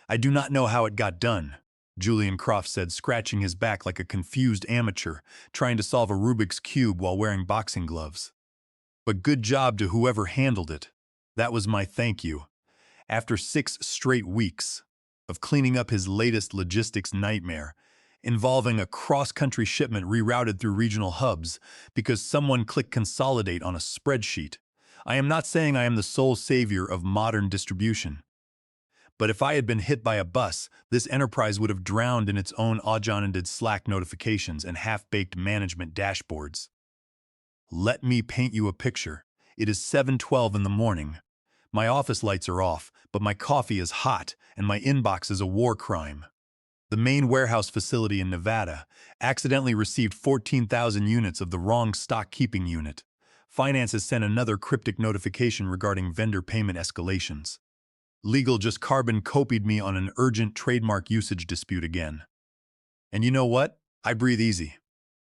I do not know how it got done, Julian Croft said, scratching his back like a confused amateur trying to solve a Rubik's Cube while wearing boxing gloves. But good job to whoever handled it. That was my thank you. After 6 straight weeks of cleaning up his latest logistics nightmare, involving a cross-country shipment rerouted through regional hubs because someone clicked consolidate on a spreadsheet, I am not saying I am the sole savior of modern distribution. But if I had been hit by a bus, this enterprise would have drowned in its own augmented Slack notifications and half-baked management dashboards. Let me paint you a picture. It is 7:12 in the morning. My office lights are off, but my coffee is hot and my inbox is a war crime. The main warehouse facility in Nevada accidentally received 14,000 units of the wrong stock keeping unit. Finance has sent another cryptic notification regarding vendor payment escalations. Legal just carbon copied me on an urgent trademark usage dispute again. And you know what? I breathe easy.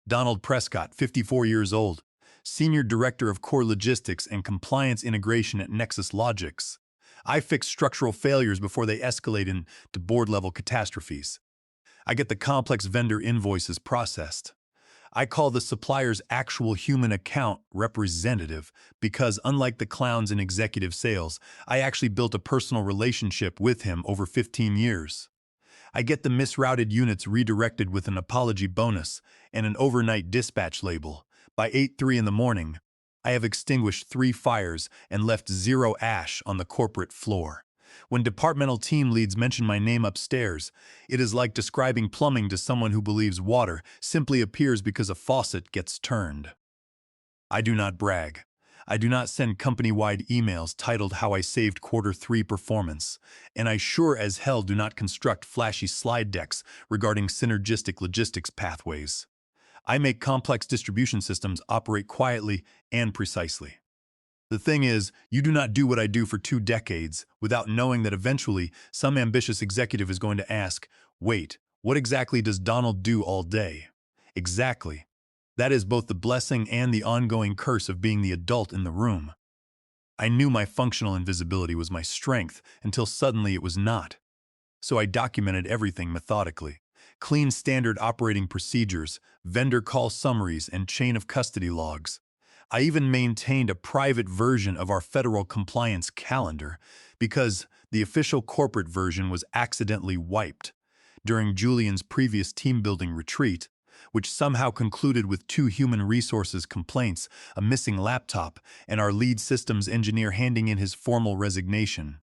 Donald Prescott, 54 years old, Senior Director of Core Logistics and Compliance Integration at Nexus Logics. I fix structural failures before they escalate into board-level catastrophes. I get the complex vendor invoices processed. I call the supplier's actual human account representative because, unlike the clowns in executive sales, I actually built a personal relationship with him over 15 years. I get the misrouted units redirected with an apology bonus and an overnight dispatch label. By 8:03 in the morning, I have extinguished 3 fires and left 0 ash on the corporate floor. When departmental team leads mention my name upstairs, it is like describing plumbing to someone who believes water simply appears because a faucet gets turned. I do not brag. I do not send company-wide emails titled how I saved Q3 performance, and I sure as hell do not construct flashy slide decks regarding synergistic logistics pathways. I make complex distribution systems operate quietly and precisely. The thing is, you do not do what I do for 2 decades without knowing that eventually some ambitious executive is going to ask, wait, what exactly does Donald do all day? Exactly. That is both the blessing and the ongoing curse of being the adult in the room. I knew my functional invisibility was my strength until suddenly it was not. So I documented everything methodically. Clean standard operating procedures, vendor call summaries, and chain of custody logs. I even maintained a private version of our federal compliance calendar because the official corporate version was accidentally wiped during Julian's previous team-building retreat, which somehow concluded with 2 human resources complaints, a missing laptop, and our lead systems engineer handing in his formal resignation.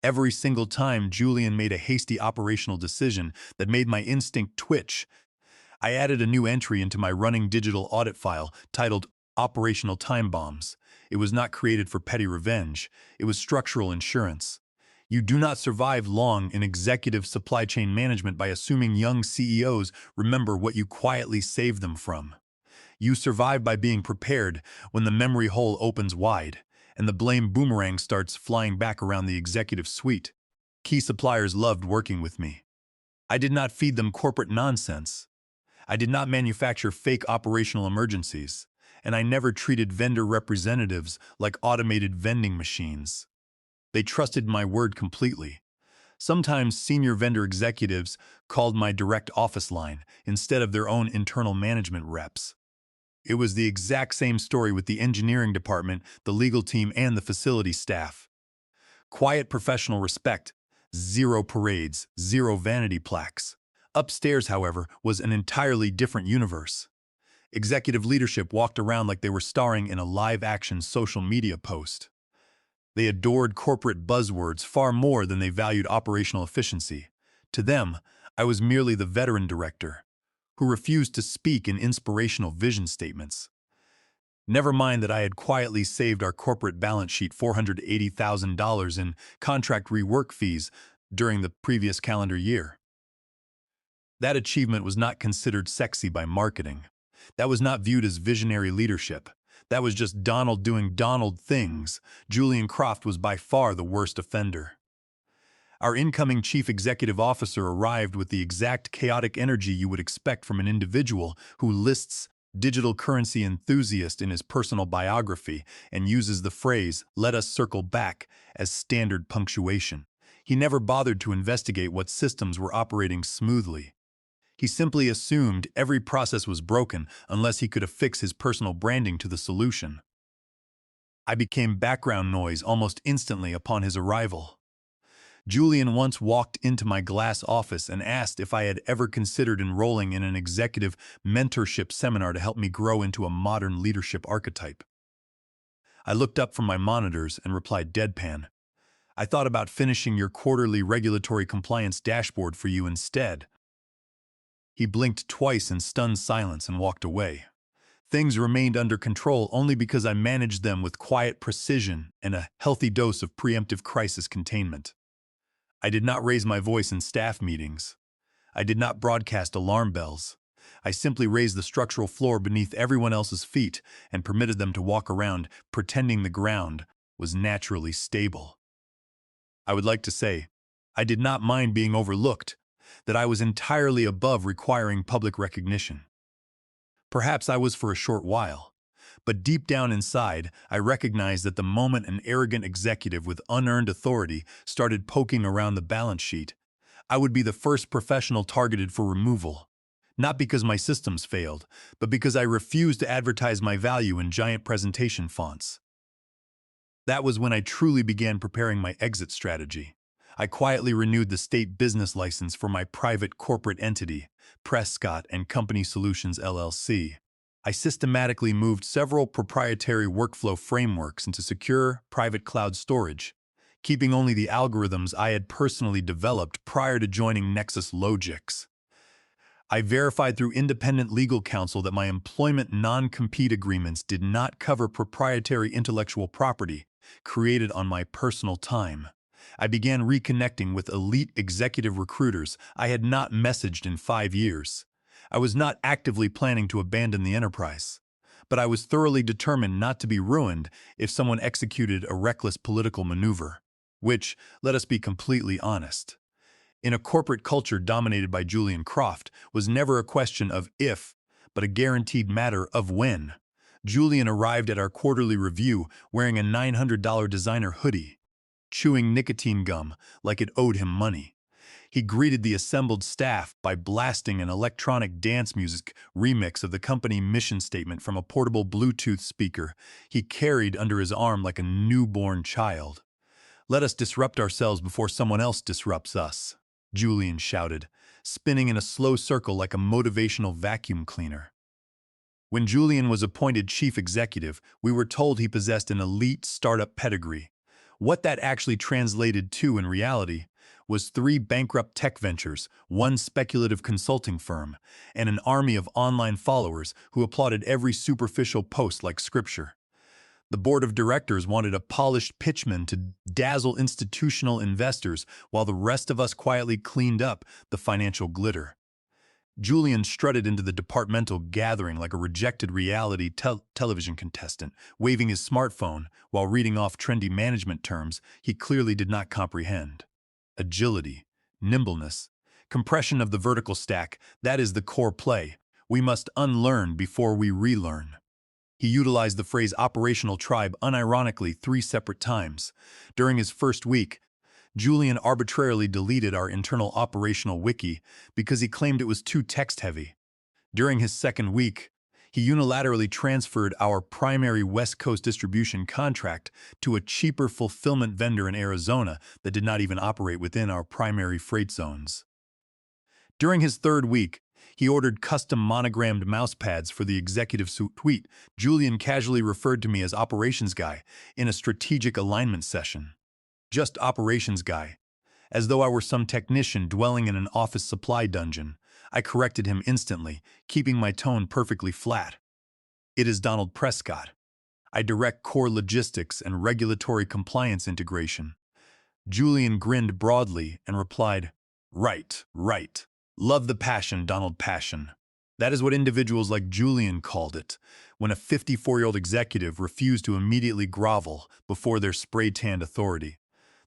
Every single time Julian made a hasty operational decision that made my instinct twitch, I added a new entry into my running digital audit file titled Operational Time Bombs. It was not created for petty revenge. It was structural insurance. You do not survive long in executive supply chain management by assuming young CEOs remember what you quietly saved them from. You survive by being prepared when the memory hole opens wide and the blame boomerang starts flying back around the executive suite. Key suppliers loved working with me. I did not feed them corporate nonsense. I did not manufacture fake operational emergencies. And I never treated vendor representatives like automated vending machines. They trusted my word completely. Sometimes senior vendor executives called my direct office line instead of their own internal management reps. It was the exact same story with the engineering department, the legal team, and the facility staff. Quiet professional respect, 0 parades, 0 vanity plaques. Upstairs, however, was an entirely different universe. Executive leadership walked around like they were starring in a live-action social media post. They adored corporate buzzwords far more than they valued operational efficiency. To them, I was merely the veteran director, who refused to speak in inspirational vision statements. Never mind that I had quietly saved our corporate balance sheet $480,000 in contract rework fees during the previous calendar year. That achievement was not considered sexy by marketing. That was not viewed as visionary leadership. That was just Donald doing Donald things. Julian Croft was by far the worst offender. Our incoming chief executive officer arrived with the exact chaotic energy you would expect from an individual who lists digital currency enthusiast in his personal biography and uses the phrase, "let us circle back," as standard punctuation. He never bothered to investigate what systems were operating smoothly. He simply assumed every process was broken unless he could affix his personal branding to the solution. I became background noise almost instantly upon his arrival. Julian once walked into my glass office and asked if I had ever considered enrolling in an executive mentorship seminar to help me grow into a modern leadership archetype. I looked up from my monitors and replied deadpan, "I thought about finishing your quarterly regulatory compliance dashboard for you instead." He blinked twice in stunned silence and walked away. Things remained under control only because I managed them with quiet precision and a healthy dose of preemptive crisis containment. I did not raise my voice in staff meetings. I did not broadcast alarm bells. I simply raised the structural floor beneath everyone else's feet and permitted them to walk around, pretending the ground was naturally stable. I would like to say, I did not mind being overlooked, that I was entirely above requiring public recognition. Perhaps I was for a short while, but deep down inside, I recognized that the moment an arrogant executive with unearned authority started poking around the balance sheet, I would be the first professional targeted for removal. Not because my systems failed, but because I refused to advertise my value in giant presentation fonts. That was when I truly began preparing my exit strategy. I quietly renewed the state business license for my private corporate entity, Prescott and Company Solutions LLC. I systematically moved several proprietary workflow frameworks into secure, private cloud storage, keeping only the algorithms I had personally developed prior to joining Nexus Logix. I verified through independent legal counsel that my employment non-compete agreements did not cover proprietary intellectual property created on my personal time. I began reconnecting with elite executive recruiters I had not messaged in 5 years. I was not actively planning to abandon the enterprise, but I was thoroughly determined not to be ruined if someone executed a reckless political maneuver, which, let us be completely honest, in a corporate culture dominated by Julian Croft, was never a question of if, but a guaranteed matter of when. Julian arrived at our quarterly review wearing a $900 designer hoodie, chewing nicotine gum like it owed him money. He greeted the assembled staff by blasting an electronic dance music remix of the company mission statement from a portable Bluetooth speaker he carried under his arm like a newborn child. "Let us disrupt ourselves before someone else disrupts us," Julian shouted, spinning in a slow circle like a motivational vacuum cleaner. When Julian was appointed chief executive, we were told he possessed an elite startup pedigree. What that actually translated to in reality was 3 bankrupt tech ventures, 1 speculative consulting firm, and an army of online followers who applauded every superficial post like scripture. The board of directors wanted a polished pitchman to dazzle institutional investors while the rest of us quietly cleaned up the financial glitter. Julian strutted into the departmental gathering like a rejected reality television contestant, waving his smartphone while reading off trendy management terms he clearly did not comprehend. Agility, nimbleness, compression of the vertical stack, that is the core play. We must unlearn before we relearn. He utilized the phrase operational tribe unironically 3 separate times. During his first week, Julian arbitrarily deleted our internal operational wiki because he claimed it was too text-heavy. During his second week, he unilaterally transferred our primary West Coast distribution contract to a cheaper fulfillment vendor in Arizona that did not even operate within our primary freight zones. During his third week, he ordered custom monogrammed mouse pads for the executive suite. Julian casually referred to me as operations guy in a strategic alignment session. Just operations guy, as though I were some technician dwelling in an office supply dungeon. I corrected him instantly, keeping my tone perfectly flat. "It is Donald Prescott. I direct core logistics and regulatory compliance integration." Julian grinned broadly and replied, "Right, right. Love the passion, Donald, passion." That is what individuals like Julian called it, when a 54-year-old executive refused to immediately grovel before their spray-tanned authority.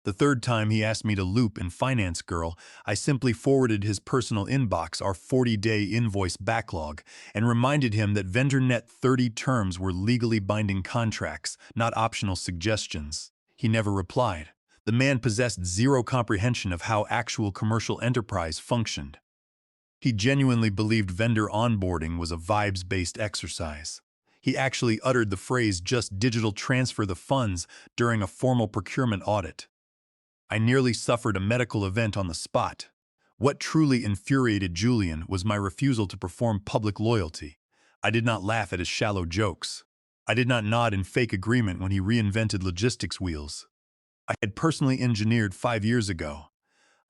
The third time he asked me to loop in Finance Girl, I simply forwarded his personal inbox our 40-day invoice backlog and reminded him that VendorNet 30 terms were legally binding contracts, not optional suggestions. He never replied. The man possessed zero comprehension of how actual commercial enterprise functioned. He genuinely believed vendor onboarding was a vibes-based exercise. He actually uttered the phrase "just digital transfer the funds" during a formal procurement audit. I nearly suffered a medical event on the spot. What truly infuriated Julian was my refusal to perform public loyalty. I did not laugh at his shallow jokes. I did not nod in fake agreement when he reinvented logistics wheels I had personally engineered 5 years ago.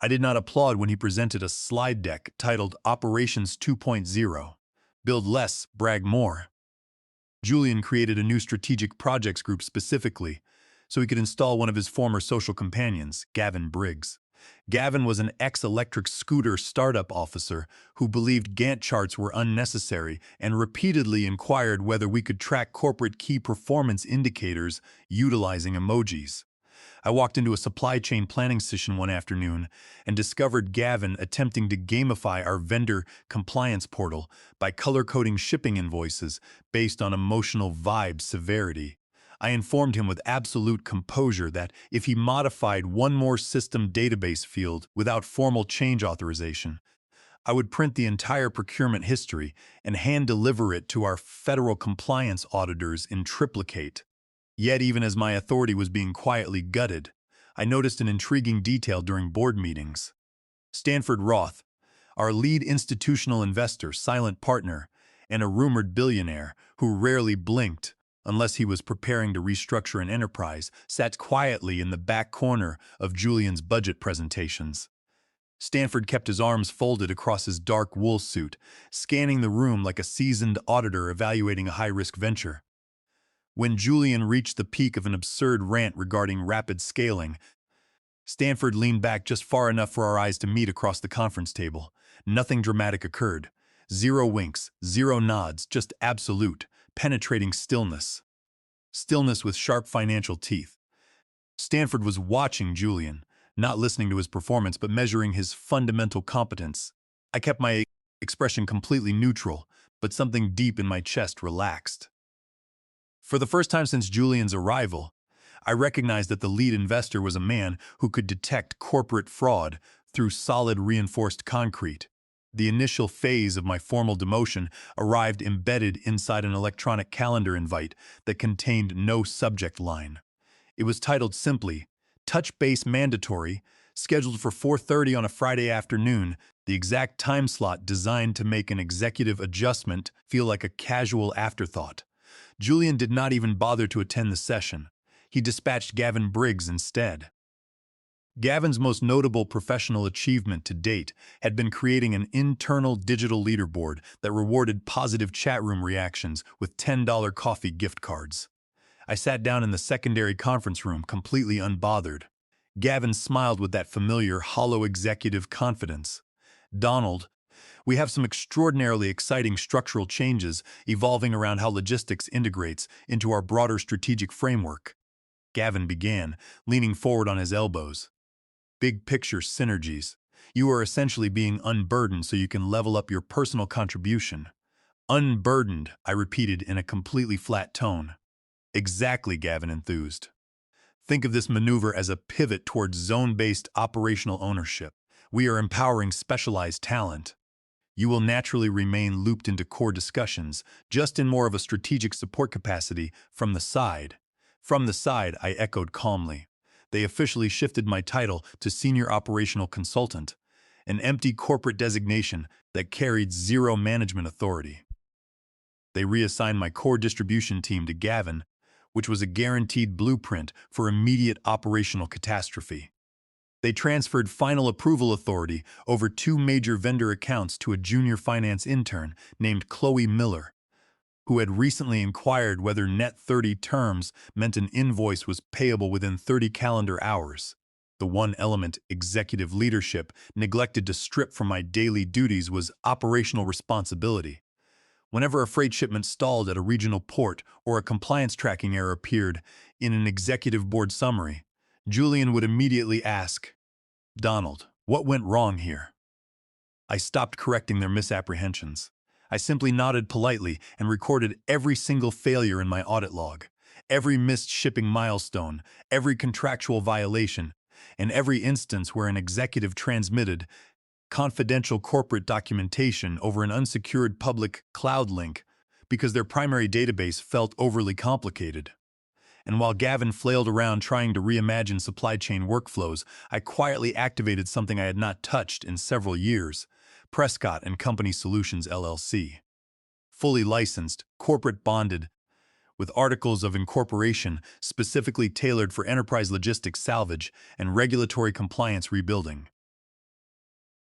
I did not applaud when he presented a slide deck titled Operations 2.0, Build Less, Brag More. Julian created a new strategic projects group specifically so he could install one of his former social companions, Gavin Briggs. Gavin was an ex-electric scooter startup officer who believed Gantt charts were unnecessary and repeatedly inquired whether we could track corporate key performance indicators utilizing emojis. I walked into a supply chain planning session one afternoon and discovered Gavin attempting to gamify our vendor compliance portal by color-coding shipping invoices based on emotional vibe severity. I informed him with absolute composure that if he modified one more system database field without formal change authorization, I would print the entire procurement history and hand-deliver it to our federal compliance auditors in triplicate. Yet even as my authority was being quietly gutted, I noticed an intriguing detail during board meetings. Stanford Roth, our lead institutional investor, silent partner, and a rumored billionaire who rarely blinked unless he was preparing to restructure an enterprise, sat quietly in the back corner of Julian's budget presentations. Stanford kept his arms folded across his dark wool suit, scanning the room like a seasoned auditor evaluating a high-risk venture. When Julian reached the peak of an absurd rant regarding rapid scaling, Stanford leaned back just far enough for our eyes to meet across the conference table. Nothing dramatic occurred. Zero winks, zero nods, just absolute, penetrating stillness. Stillness with sharp financial teeth. Stanford was watching Julian, not listening to his performance but measuring his fundamental competence. I kept my expression completely neutral, but something deep in my chest relaxed. For the first time since Julian's arrival, I recognized that the lead investor was a man who could detect corporate fraud through solid reinforced concrete. The initial phase of my formal demotion arrived embedded inside an electronic calendar invite that contained no subject line. It was titled simply, "Touch Base Mandatory," scheduled for 4:30 on a Friday afternoon, the exact time slot designed to make an executive adjustment feel like a casual afterthought. Julian did not even bother to attend the session. He dispatched Gavin Briggs instead. Gavin's most notable professional achievement to date had been creating an internal digital leaderboard that rewarded positive chat room reactions with $10 coffee gift cards. I sat down in the secondary conference room, completely unbothered. Gavin smiled with that familiar, hollow executive confidence. "Donald, we have some extraordinarily exciting structural changes evolving around how logistics integrates into our broader strategic framework," Gavin began, leaning forward on his elbows. "Big picture synergies. You are essentially being unburdened so you can level up your personal contribution." "Unburdened," I repeated in a completely flat tone. "Exactly," Gavin enthused. "Think of this maneuver as a pivot towards zone-based operational ownership. We are empowering specialized talent. You will naturally remain looped into core discussions, just in more of a strategic support capacity from the side." "From the side," I echoed calmly. They officially shifted my title to Senior Operational Consultant, an empty corporate designation that carried zero management authority. They reassigned my core distribution team to Gavin, which was a guaranteed blueprint for immediate operational catastrophe. They transferred final approval authority over 2 major vendor accounts to a junior finance intern named Chloe Miller, who had recently inquired whether net 30 terms meant an invoice was payable within 30 calendar hours. The one element executive leadership neglected to strip from my daily duties was operational responsibility. Whenever a freight shipment stalled at a regional port or a compliance tracking error appeared in an executive board summary, Julian would immediately ask, "Donald, what went wrong here?" I stopped correcting their misapprehensions. I simply nodded politely and recorded every single failure in my audit log, every missed shipping milestone, every contractual violation, In every instance where an executive transmitted confidential corporate documentation over an unsecured public cloud link because their primary database felt overly complicated. And while Gavin flailed around trying to reimagine supply chain workflows, I quietly activated something I had not touched in several years: Prescott and Company Solutions LLC. Fully licensed, corporate bonded, with articles of incorporation specifically tailored for enterprise logistics salvage and regulatory compliance rebuilding.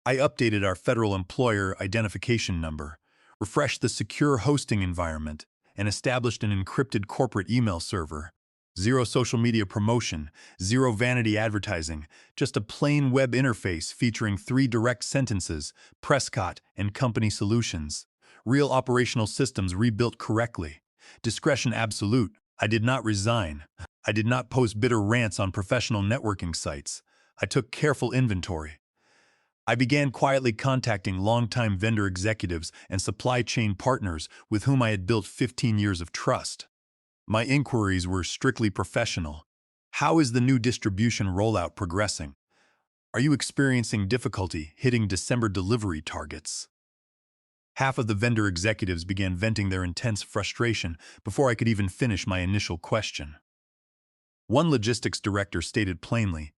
I updated our federal employer identification number, refreshed the secure hosting environment, and established an encrypted corporate email server. Zero social media promotion, zero vanity advertising, just a plain web interface featuring 3 direct sentences: Prescott and Company Solutions. Real operational systems rebuilt correctly. Discretion absolute. I did not resign. I did not post bitter rants on professional networking sites. I took careful inventory. I began quietly contacting longtime vendor executives and supply chain partners with whom I had built 15 years of trust. My inquiries were strictly professional. How is the new distribution rollout progressing? Are you experiencing difficulty hitting December delivery targets? Half of the vendor executives began venting their intense frustration before I could even finish my initial question. One logistics director stated plainly,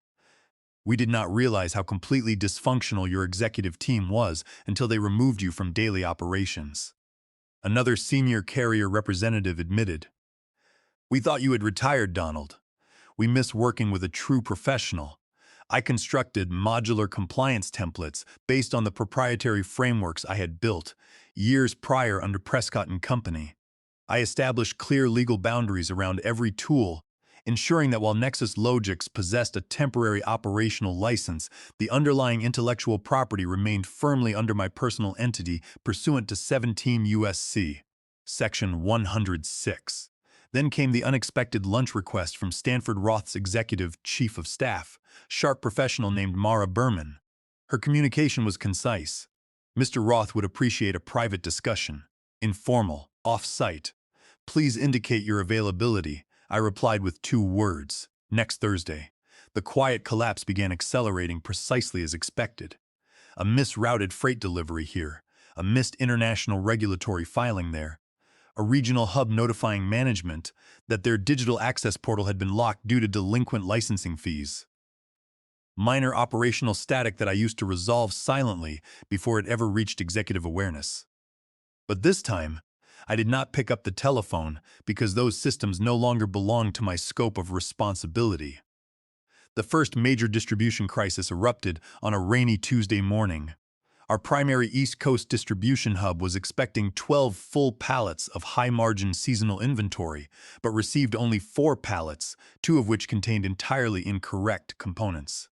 "We did not realize how completely dysfunctional your executive team was until they removed you from daily operations." Another senior carrier representative admitted, "We thought you had retired, Donald. We miss working with a true professional. I constructed modular compliance templates based on the proprietary frameworks I had built years prior under Prescott and Company. I established clear legal boundaries around every tool, ensuring that while Nexus Logix possessed a temporary operational license, the underlying intellectual property remained firmly under my personal entity pursuant to 17 U.S.C. Section 106. Then came the unexpected lunch request from Stanford Roth's executive chief of staff, sharp professional named Mara Berman. Her communication was concise. "Mr. Roth would appreciate a private discussion. Informal, off-site. Please indicate your availability." I replied with 2 words: "Next Thursday." The quiet collapse began accelerating precisely as expected. A misrouted freight delivery here, a missed international regulatory filing there, a regional hub notifying management that their digital access portal had been locked due to delinquent licensing fees. Minor operational static that I used to resolve silently before it ever reached executive awareness. But this time, I did not pick up the telephone because those systems no longer belonged to my scope of responsibility. The first major distribution crisis erupted on a rainy Tuesday morning. Our primary East Coast distribution hub was expecting 12 full pallets of high-margin seasonal inventory, but received only 4 pallets, 2 of which contained entirely incorrect components.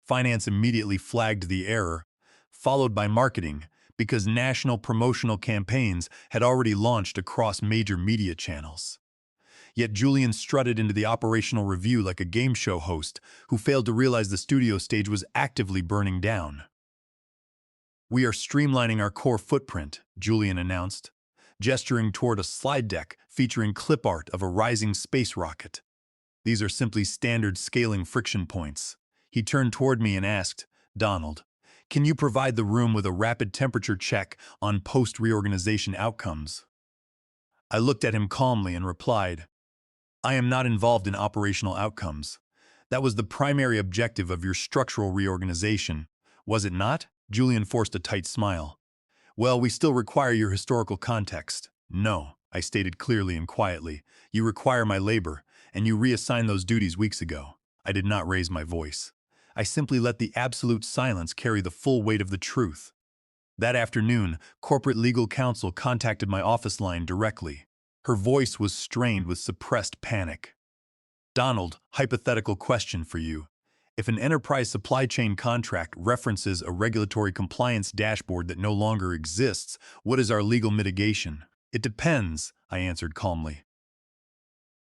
Finance immediately flagged the error, followed by marketing, because national promotional campaigns had already launched across major media channels. Yet Julian strutted into the operational review like a game show host who failed to realize the studio stage was actively burning down. "We are streamlining our core footprint," Julian announced, gesturing toward a slide deck featuring clip art of a rising space rocket. "These are simply standard scaling friction points." He turned toward me and asked, "Donald, can you provide the room with a rapid temperature check on post-reorganization outcomes?" I looked at him calmly and replied, "I am not involved in operational outcomes. That was the primary objective of your structural reorganization, was it not?" Julian forced a tight smile. "Well, we still require your historical context." "No," I stated clearly and quietly. "You require my labor, and you reassigned those duties weeks ago." I did not raise my voice. I simply let the absolute silence carry the full weight of the truth. That afternoon, corporate legal counsel contacted my office line directly. Her voice was strained with suppressed panic. "Donald, hypothetical question for you. If an enterprise supply chain contract references a regulatory compliance dashboard that no longer exists, what is our legal mitigation?" "It depends," I answered calmly.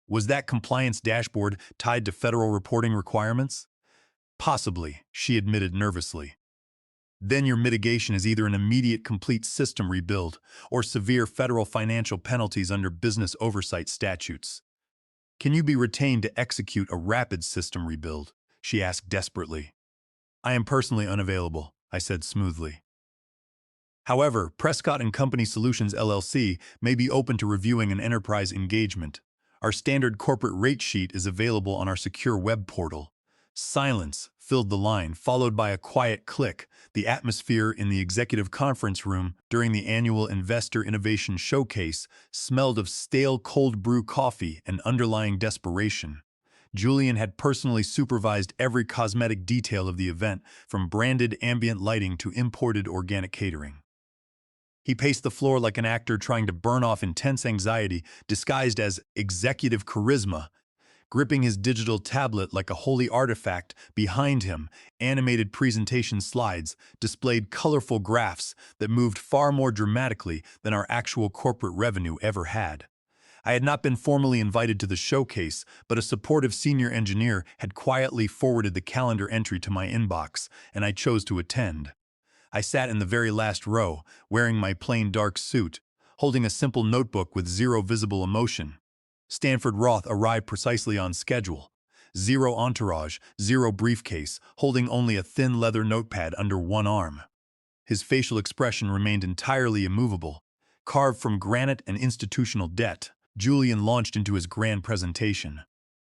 "Was that compliance dashboard tied to federal reporting requirements?" "Possibly," she admitted nervously. "Then your mitigation is either an immediate complete system rebuild or severe federal financial penalties under business oversight statutes." "Can you be retained to execute a rapid system rebuild?" she asked desperately. I am personally unavailable, I said smoothly. However, Prescott and Company Solutions LLC may be open to reviewing an enterprise engagement. Our standard corporate rate sheet is available on our secure web portal. Silence filled the line, followed by a quiet click. The atmosphere in the executive conference room during the annual Investor Innovation Showcase smelled of stale cold brew coffee and underlying desperation. Julian had personally supervised every cosmetic detail of the event, from branded ambient lighting to imported organic catering. He paced the floor like an actor trying to burn off intense anxiety disguised as executive charisma. Gripping his digital tablet like a holy artifact, behind him, animated presentation slides displayed colorful graphs that moved far more dramatically than our actual corporate revenue ever had. I had not been formally invited to the showcase, but a supportive senior engineer had quietly forwarded the calendar entry to my inbox, and I chose to attend. I sat in the very last row, wearing my plain dark suit, holding a simple notebook with zero visible emotion. Stanford Roth arrived precisely on schedule. Zero entourage, zero briefcase, holding only a thin leather notepad under one arm. His facial expression remained entirely immovable. Carved from granite and institutional debt, Julian launched into his grand presentation.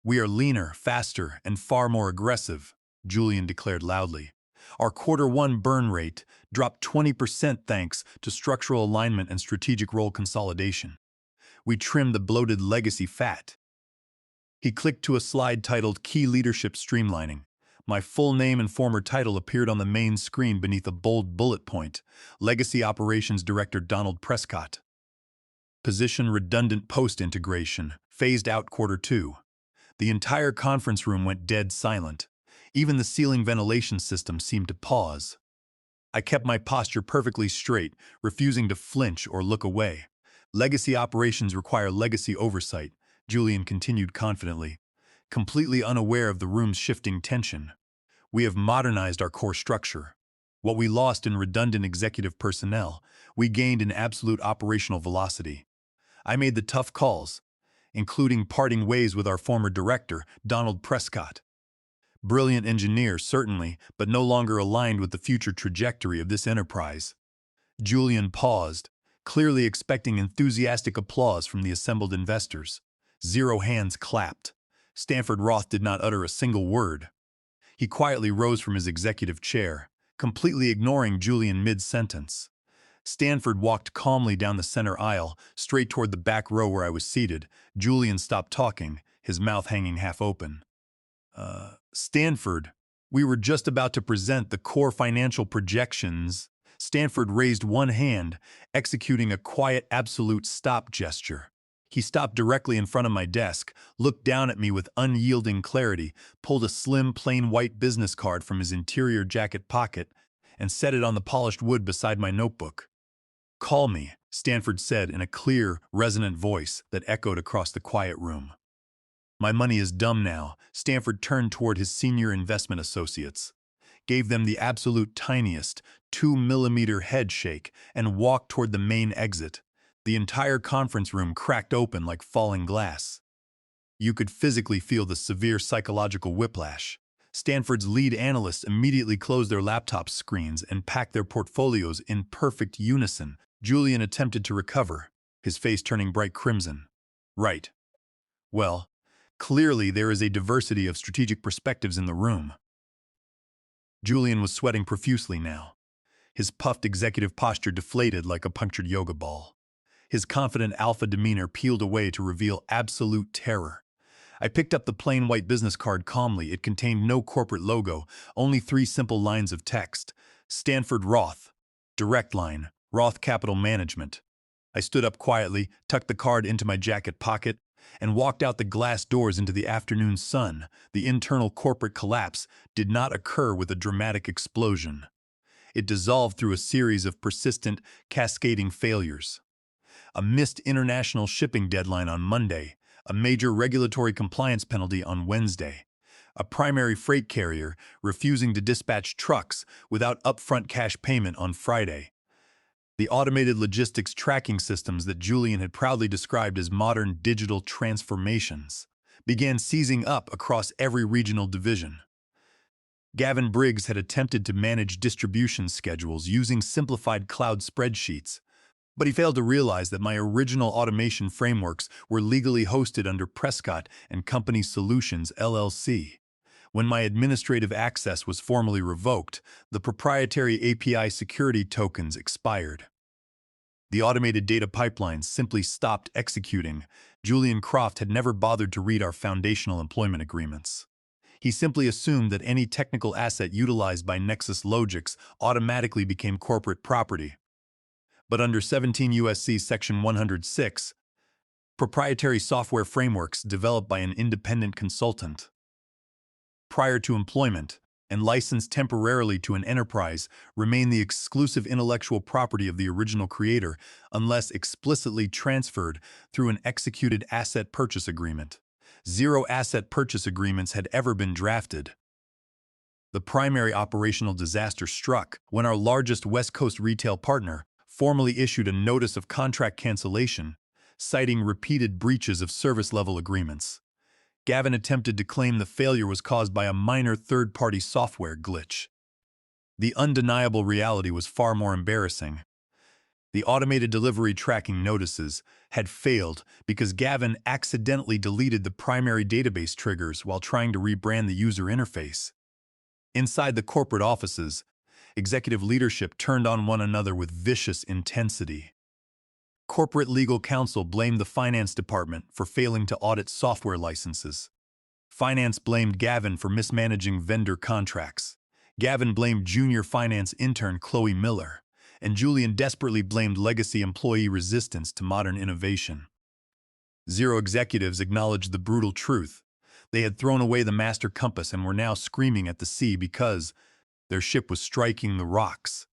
"We are leaner, faster, and far more aggressive," Julian declared loudly. "Our Q1 burn rate dropped 20% thanks to structural alignment and strategic role consolidation. We trimmed the bloated legacy fat." He clicked to a slide titled Key Leadership Streamlining. My full name and former title appeared on the main screen beneath a bold bullet point: Legacy Operations Director Donald Prescott. Position redundant post-integration, phased out Q2. The entire conference room went dead silent. Even the ceiling ventilation system seemed to pause. I kept my posture perfectly straight, refusing to flinch or look away. "Legacy operations require legacy oversight," Julian continued confidently, completely unaware of the room's shifting tension. "We have modernized our core structure. What we lost in redundant executive personnel, we gained in absolute operational velocity. I made the tough calls, including parting ways with our former director, Donald Prescott. Brilliant engineer, certainly, but no longer aligned with the future trajectory of this enterprise." Julian paused, clearly expecting enthusiastic applause from the assembled investors. Zero hands clapped. Stanford Roth did not utter a single word. He quietly rose from his executive chair, completely ignoring Julian mid-sentence. Stanford walked calmly down the center aisle, straight toward the back row where I was seated. Julian stopped talking, his mouth hanging half open. Stanford, we were just about to present the core financial projections." Stanford raised one hand, executing a quiet, absolute stop gesture. He stopped directly in front of my desk, looked down at me with unyielding clarity, pulled a slim, plain white business card from his interior jacket pocket, and set it on the polished wood beside my notebook. "Call me," Stanford said in a clear, resonant voice that echoed across the quiet room. "My money is dumb now." Stanford turned toward his senior investment associates, gave them the absolute tiniest 2-millimeter head shake, and walked toward the main exit. The entire conference room cracked open like falling glass. You could physically feel the severe psychological whiplash. Stanford's lead analysts immediately closed their laptop screens and packed their portfolios in perfect unison. Julian attempted to recover, his face turning bright crimson. "Right. Well, clearly there is a diversity of strategic perspectives in the room." Julian was sweating profusely now. His puffed executive posture deflated like a punctured yoga ball. His confident alpha demeanor peeled away to reveal absolute terror. I picked up the plain white business card calmly. It contained no corporate logo, only 3 simple lines of text. Stanford Roth. Direct line. Roth Capital Management. I stood up quietly, tucked the card into my jacket pocket, and walked out the glass doors into the afternoon sun. The internal corporate collapse did not occur with a dramatic explosion. It dissolved through a series of persistent, cascading failures. A missed international shipping deadline on Monday, a major regulatory compliance penalty on Wednesday, a primary freight carrier refusing to dispatch trucks without upfront cash payment on Friday. The automated logistics tracking systems that Julian had proudly described as modern digital transformations began seizing up across every regional division. Gavin Briggs had attempted to manage distribution schedules using simplified cloud spreadsheets, but he failed to realize that my original automation frameworks were legally hosted under Prescott and Company Solutions, LLC. When my administrative access was formally revoked, the proprietary API security tokens expired. The automated data pipelines simply stopped executing. Julian Croft had never bothered to read our foundational employment agreements. He simply assumed that any technical asset utilized by Nexus Logix automatically became corporate property. But under 17 U.S.C. Section 106, proprietary software frameworks developed by an independent consultant prior to employment and licensed temporarily to an enterprise remain the exclusive intellectual property of the original creator unless explicitly transferred through an executed asset purchase agreement. 0 asset purchase agreements had ever been drafted. The primary operational disaster struck when our largest West Coast retail partner formally issued a notice of contract cancellation, citing repeated breaches of service-level agreements. Gavin attempted to claim the failure was caused by a minor third-party software glitch. The undeniable reality was far more embarrassing. The automated delivery tracking notices had failed because Gavin accidentally deleted the primary database triggers while trying to rebrand the user interface. Inside the corporate offices, executive leadership turned on one another with vicious intensity. Corporate legal counsel blamed the finance department for failing to audit software licenses. Finance blamed Gavin for mismanaging vendor contracts. Gavin blamed junior finance intern Chloe Miller, and Julian desperately blamed legacy employee resistance to modern innovation. 0 executives acknowledged the brutal truth. They had thrown away the master compass and were now screaming at the sea because their ship was striking the rocks.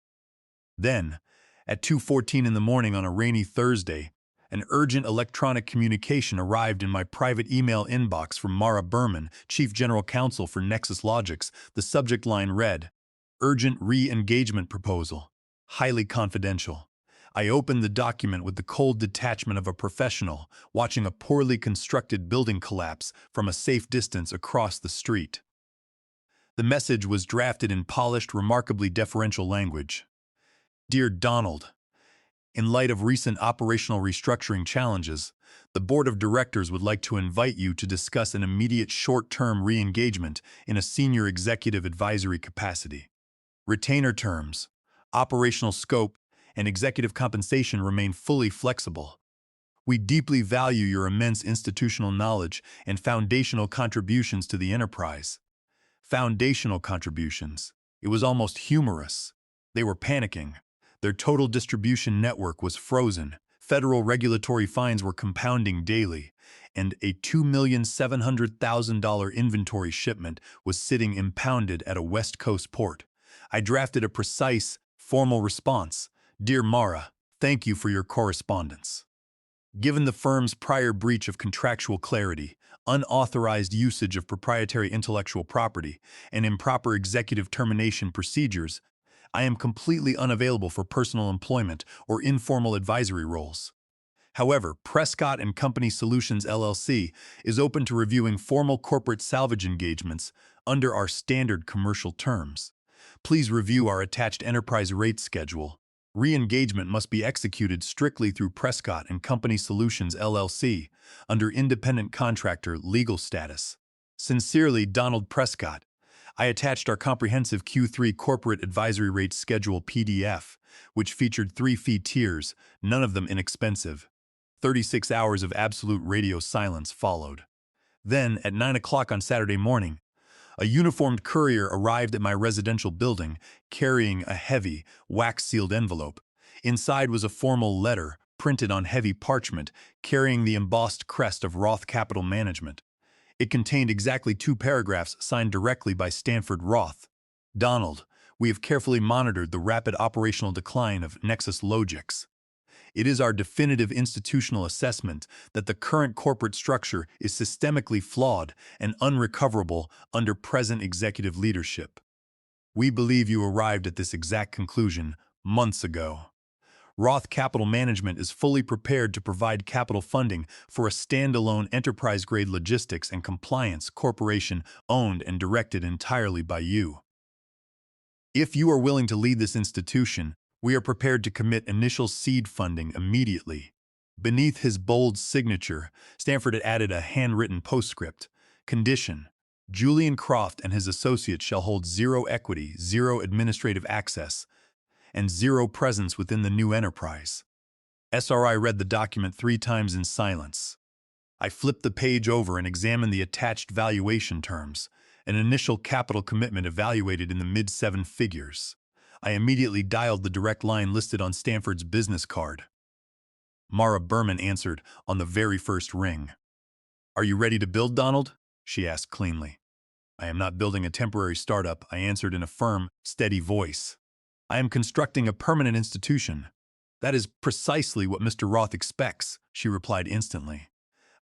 Then, at 2:14 in the morning on a rainy Thursday, an urgent electronic communication arrived in my private email inbox from Mara Berman, Chief General Counsel for Nexus Logix. The subject line read, "Urgent Re-Engagement Proposal. Highly confidential." I opened the document with the cold detachment of a professional watching a poorly constructed building collapse from a safe distance across the street. The message was drafted in polished, remarkably deferential language. Dear Donald, in light of recent operational restructuring challenges, the Board of Directors would like to invite you to discuss an immediate short-term re-engagement in a senior executive advisory capacity. Retainer terms, operational scope, and executive compensation remain fully flexible. We deeply value your immense institutional knowledge and foundational contributions to the enterprise. Foundational contributions. It was almost humorous. They were panicking. Their total distribution network was frozen, federal regulatory fines were compounding daily, and a $2,700,000 inventory shipment was sitting impounded at a West Coast port. I drafted a precise, formal response. Dear Mara, thank you for your correspondence. Given the firm's prior breach of contractual clarity, unauthorized usage of proprietary intellectual property, and improper executive termination procedures, I am completely unavailable for personal employment or informal advisory roles. However, Prescott and Company Solutions LLC is open to reviewing formal corporate salvage engagements under our standard commercial terms. Please review our attached enterprise rate schedule. Re-engagement must be executed strictly through Prescott and Company Solutions LLC under independent contractor legal status. Sincerely, Donald Prescott. I attached our comprehensive Q3 Corporate Advisory Rate Schedule PDF, which featured 3 fee tiers, none of them inexpensive. 36 hours of absolute radio silence followed. Then, at 9 o'clock on Saturday morning, a uniformed courier arrived at my residential building carrying a heavy, wax-sealed envelope. Inside was a formal letter, printed on heavy parchment, carrying the embossed crest of Roth Capital Management. It contained exactly 2 paragraphs signed directly by Stanford Roth. Donald, we have carefully monitored the rapid operational decline of Nexus Logix. It is our definitive institutional assessment that the current corporate structure is systemically flawed and unrecoverable under present executive leadership. We believe you arrived at this exact conclusion months ago. Roth Capital Management is fully prepared to provide capital funding for a standalone enterprise-grade logistics and compliance corporation owned and directed entirely by you. If you are willing to lead this institution, we are prepared to commit initial seed funding immediately. Beneath his bold signature, Stanford had added a handwritten postscript. Condition: Julian Croft and his associates shall hold zero equity, zero administrative access, and zero presence within the new enterprise. SRI read the document 3 times in silence. I flipped the page over and examined the attached valuation terms, an initial capital commitment evaluated in the mid-7 figures. I immediately dialed the direct line listed on Stanford's business card. Mara Berman answered on the very first ring. "Are you ready to build, Donald?" she asked cleanly. "I am not building a temporary startup," I answered in a firm, steady voice. "I am constructing a permanent institution." "That is precisely what Mr. Roth expects," she replied instantly.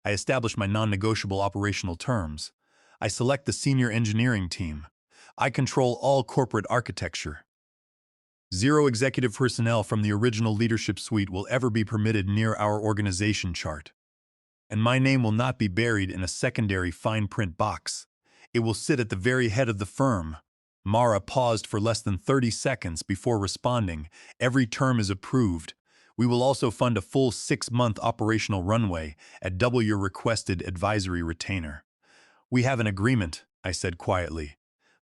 I establish my non-negotiable operational terms. I select the senior engineering team. I control all corporate architecture. Zero executive personnel from the original leadership suite will ever be permitted near our organization chart. And my name will not be buried in a secondary fine print box. It will sit at the very head of the firm. Mara paused for less than 30 seconds before responding. "Every term is approved. We will also fund a full 6-month operational runway at double your requested advisory retainer." "We have an agreement," I said quietly.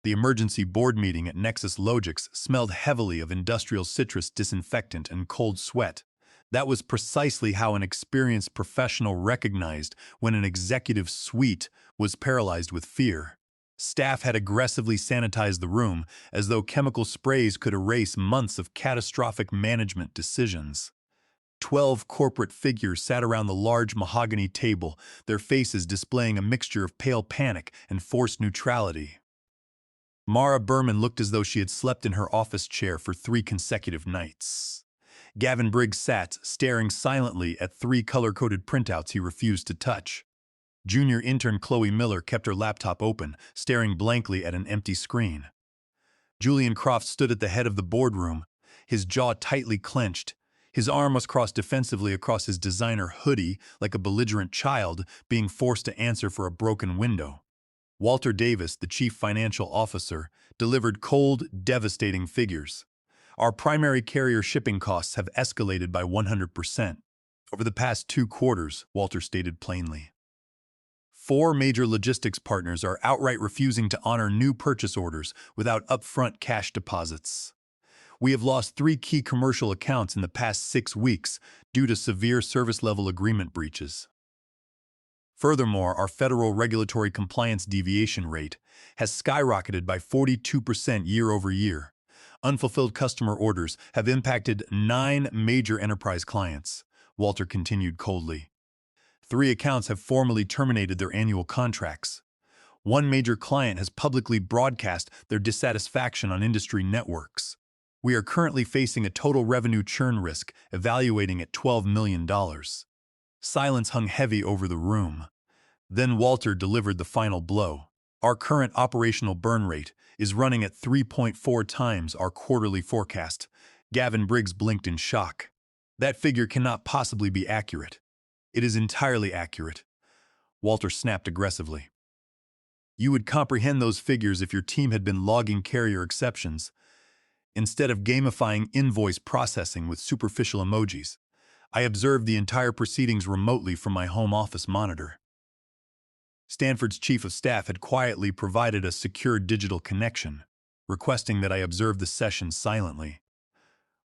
The emergency board meeting at Nexus Logix smelled heavily of industrial citrus disinfectant and cold sweat. That was precisely how an experienced professional recognized when an executive suite was paralyzed with fear. Staff had aggressively sanitized the room as though chemical sprays could erase months of catastrophic management decisions. 12 corporate figures sat around the large mahogany table, their faces displaying a mixture of pale panic and forced neutrality. Mara Berman looked as though she had slept in her office chair for 3 consecutive nights. Gavin Briggs sat, staring silently at 3 color-coded printouts he refused to touch. Junior intern Chloe Miller kept her laptop open, staring blankly at an empty screen. Julian Croft stood at the head of the boardroom, his jaw tightly clenched. His arm was crossed defensively across his designer hoodie like a belligerent child being forced to answer for a broken window. Walter Davis, the chief financial officer, delivered cold, devastating figures. "Our primary carrier shipping costs have escalated by 100% over the past 2 quarters, Walter stated plainly. 4 major logistics partners are outright refusing to honor new purchase orders without upfront cash deposits. We have lost 3 key commercial accounts in the past 6 weeks due to severe service-level agreement breaches. Furthermore, our federal regulatory compliance deviation rate has skyrocketed by 42% year over year. Unfulfilled customer orders have impacted 9 major enterprise clients," Walter continued coldly. 3 accounts have formally terminated their annual contracts. 1 major client has publicly broadcast their dissatisfaction on industry networks. We are currently facing a total revenue churn risk evaluating at $12 million. Silence hung heavy over the room. Then Walter delivered the final blow. "Our current operational burn rate is running at 3.4 times our quarterly forecast." Gavin Briggs blinked in shock. "That figure cannot possibly be accurate." "It is entirely accurate," Walter snapped aggressively. "You would comprehend those figures if your team had been logging carrier exceptions, instead of gamifying invoice processing with superficial emojis. I observed the entire proceedings remotely from my home office monitor." Stanford's chief of staff had quietly provided a secure digital connection, requesting that I observe the session silently.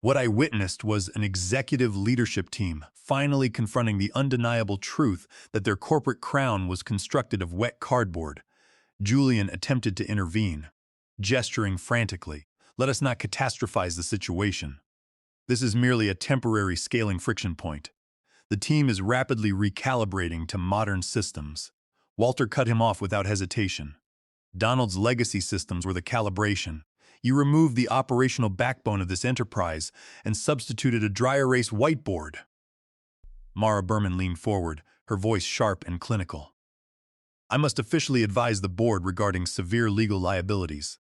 What I witnessed was an executive leadership team finally confronting the undeniable truth that their corporate crown was constructed of wet cardboard. Julian attempted to intervene, gesturing frantically. "Let us not catastrophize the situation. This is merely a temporary scaling friction point. The team is rapidly recalibrating to modern systems." Walter cut him off without hesitation. "Donald's legacy systems were the calibration. You removed the operational backbone of this enterprise and substituted a dry erase whiteboard." Mara Berman leaned forward, her voice sharp and clinical. "I must officially advise the board regarding severe legal liabilities.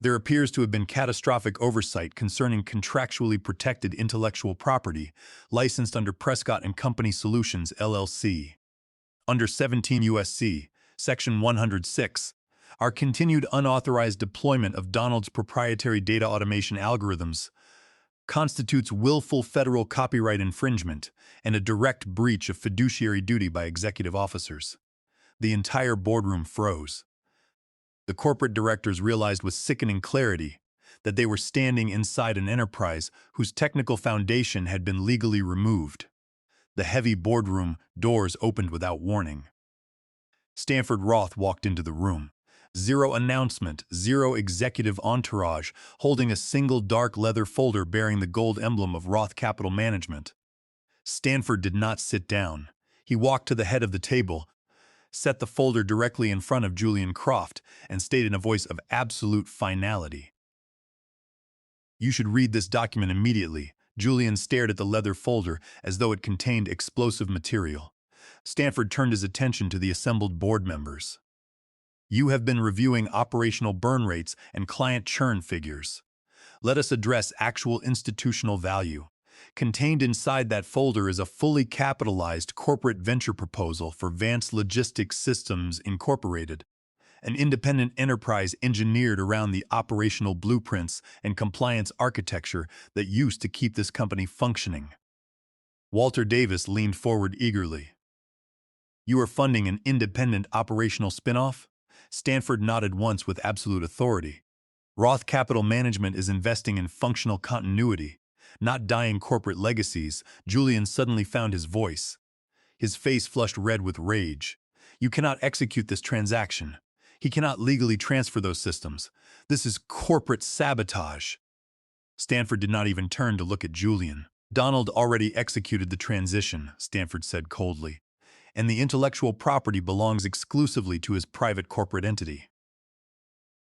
There appears to have been catastrophic oversight concerning contractually protected intellectual property licensed under Prescott & Company Solutions, LLC. Under 17 U.S.C. Section 106, Our continued unauthorized deployment of Donald's proprietary data automation algorithms constitutes willful federal copyright infringement and a direct breach of fiduciary duty by executive officers. The entire boardroom froze. The corporate directors realized with sickening clarity that they were standing inside an enterprise whose technical foundation had been legally removed. The heavy boardroom doors opened without warning. Stanford Roth walked into the room. Zero announcement, zero executive entourage, holding a single dark leather folder bearing the gold emblem of Roth Capital Management. Stanford did not sit down. He walked to the head of the table, set the folder directly in front of Julian Croft, and stated in a voice of absolute finality, "You should read this document immediately." Julian stared at the leather folder as though it contained explosive material. Stanford turned his attention to the assembled board members. "You have been reviewing operational burn rates and client churn figures. Let us address actual institutional value. Contained inside that folder is a fully capitalized corporate venture proposal for Vance Logistics Systems Incorporated, an independent enterprise engineered around the operational blueprints and compliance architecture that used to keep this company functioning." Walter Davis leaned forward eagerly. "You are funding an independent operational spin-off?" Stanford nodded once with absolute authority. "Roth Capital Management is investing in functional continuity, not dying corporate legacies." Julian suddenly found his voice. His face flushed red with rage. "You cannot execute this transaction. He cannot legally transfer those systems. This is corporate sabotage." Stanford did not even turn to look at Julian. "Donald already executed the transition," Stanford said coldly, "and the intellectual property belongs exclusively to his private corporate entity."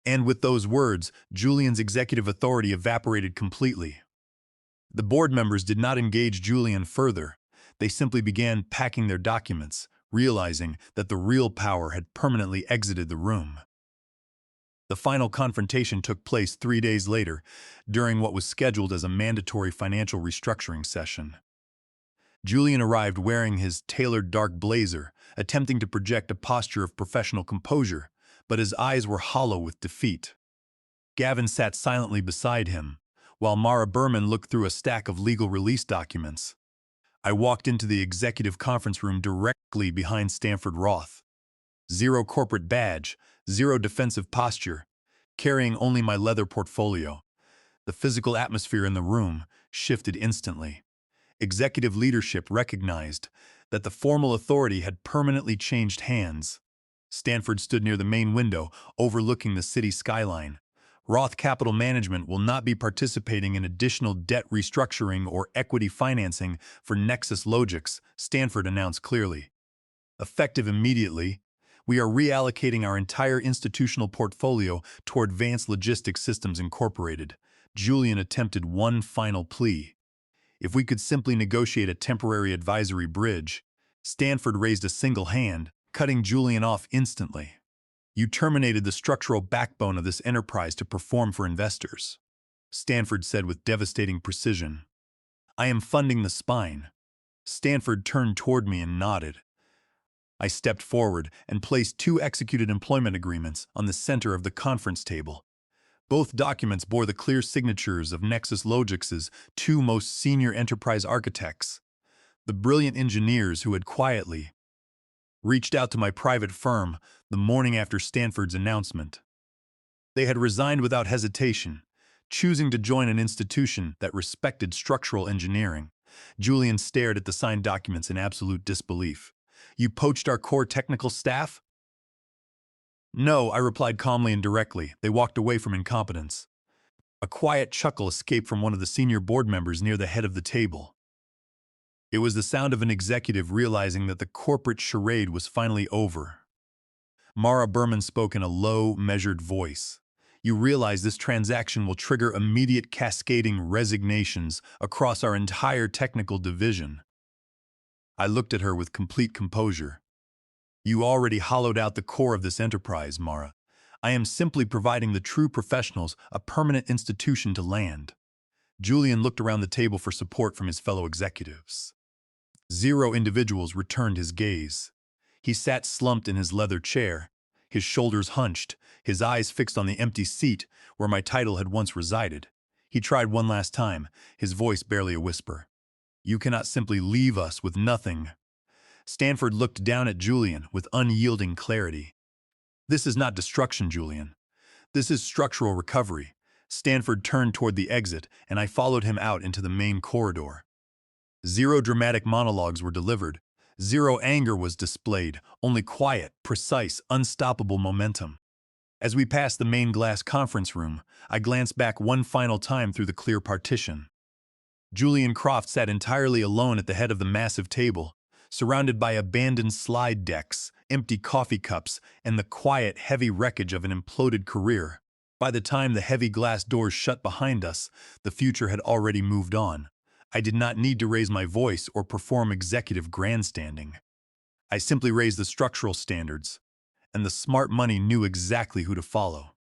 And with those words, Julian's executive authority evaporated completely. The board members did not engage Julian further. They simply began packing their documents, realizing that the real power had permanently exited the room. The final confrontation took place 3 days later, during what was scheduled as a mandatory financial restructuring session. Julian arrived wearing his tailored dark blazer, attempting to project a posture of professional composure, but his eyes were hollow with defeat. Gavin sat silently beside him, while Mara Berman looked through a stack of legal release documents. I walked into the executive conference room directly behind Stanford Roth. Zero corporate badge, zero defensive posture, carrying only my leather portfolio. The physical atmosphere in the room shifted instantly. Executive leadership recognized that the formal authority had permanently changed hands. Stanford stood near the main window, overlooking the city skyline. "Roth Capital Management will not be participating in additional debt restructuring or equity financing for Nexus Logics," Stanford announced clearly. "Effective immediately, we are reallocating our entire institutional portfolio toward Vance Logistics Systems Incorporated." Julian attempted one final plea. "If we could simply negotiate a temporary advisory bridge." Stanford raised a single hand, cutting Julian off instantly. "You terminated the structural backbone of this enterprise to perform for investors," Stanford said with devastating precision. "I am funding the spine." Stanford turned toward me and nodded. I stepped forward and placed 2 executed employment agreements on the center of the conference table. Both documents bore the clear signatures of Nexus Logics' 2 most senior enterprise architects, the brilliant engineers who had quietly reached out to my private firm the morning after Stanford's announcement. They had resigned without hesitation, choosing to join an institution that respected structural engineering. Julian stared at the signed documents in absolute disbelief. "You poached our core technical staff?" "No," I replied calmly and directly. "They walked away from incompetence." A quiet chuckle escaped from one of the senior board members near the head of the table. It was the sound of an executive realizing that the corporate charade was finally over. Mara Berman spoke in a low, measured voice. "You realize this transaction will trigger immediate cascading resignations across our entire technical division." I looked at her with complete composure. "You already hollowed out the core of this enterprise, Mara. I am simply providing the true professionals a permanent institution to land." Julian looked around the table for support from his fellow executives. Zero individuals returned his gaze. He sat slumped in his leather chair, his shoulders hunched, his eyes fixed on the empty seat where my title had once resided. He tried one last time, his voice barely a whisper. "You cannot simply leave us with nothing." Stanford looked down at Julian with unyielding clarity. "This is not destruction, Julian. This is structural recovery." Stanford turned toward the exit, and I followed him out into the main corridor. Zero dramatic monologues were delivered. Zero anger was displayed, only quiet, precise, unstoppable momentum. As we passed the main glass conference room, I glanced back one final time through the clear partition. Julian Croft sat entirely alone at the head of the massive table, surrounded by abandoned slide decks, empty coffee cups, and the quiet, heavy wreckage of an imploded career. By the time the heavy glass doors shut behind us, the future had already moved on. I did not need to raise my voice or perform executive grandstanding. I simply raised the structural standards, and the smart money knew exactly who to follow.